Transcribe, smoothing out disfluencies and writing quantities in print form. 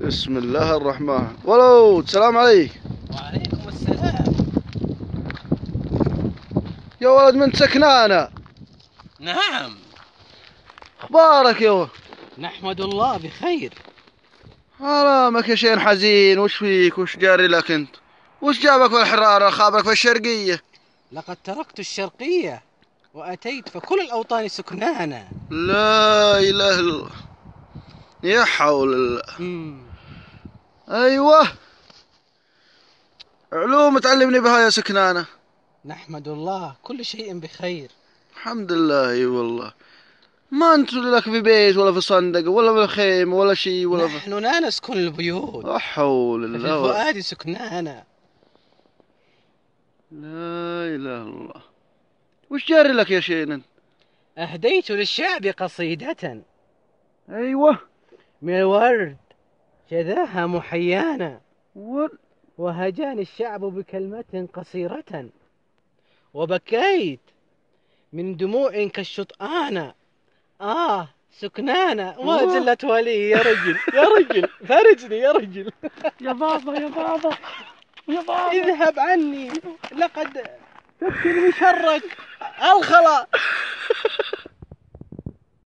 بسم الله الرحمن. ولو السلام عليك. وعليكم السلام. يا ولد من سكنانة؟ نعم. اخبارك يا ولد؟ نحمد الله بخير. حرامك يا شين حزين، وش فيك؟ وش جاري لك انت؟ وش جابك في الحرارة؟ خابرك في الشرقية. لقد تركت الشرقية وأتيت فكل الأوطان سكنانا. لا إله إلا الله. يا حول الله. أيوة، علوم تعلمني بها يا سكنانة. نحمد الله كل شيء بخير. الحمد لله. اي والله، ما انت لك في بيت ولا في صندق ولا في خيمة ولا شيء ولا نحن لا نسكن البيوت. لا حول في الله. الفؤاد سكنانا. لا إله إلا الله. وش جاري لك يا شين انت؟ أهديت للشعب قصيدة أيوة. من الورد شذاها محيانا، وهجاني الشعب بكلمة قصيرة، وبكيت من دموع كالشطآن. سكنانا ما زلت ولي. يا رجل يا رجل فرجني يا رجل. يا بابا يا بابا يا بابا، اذهب عني، لقد تكفي شرك الخلا.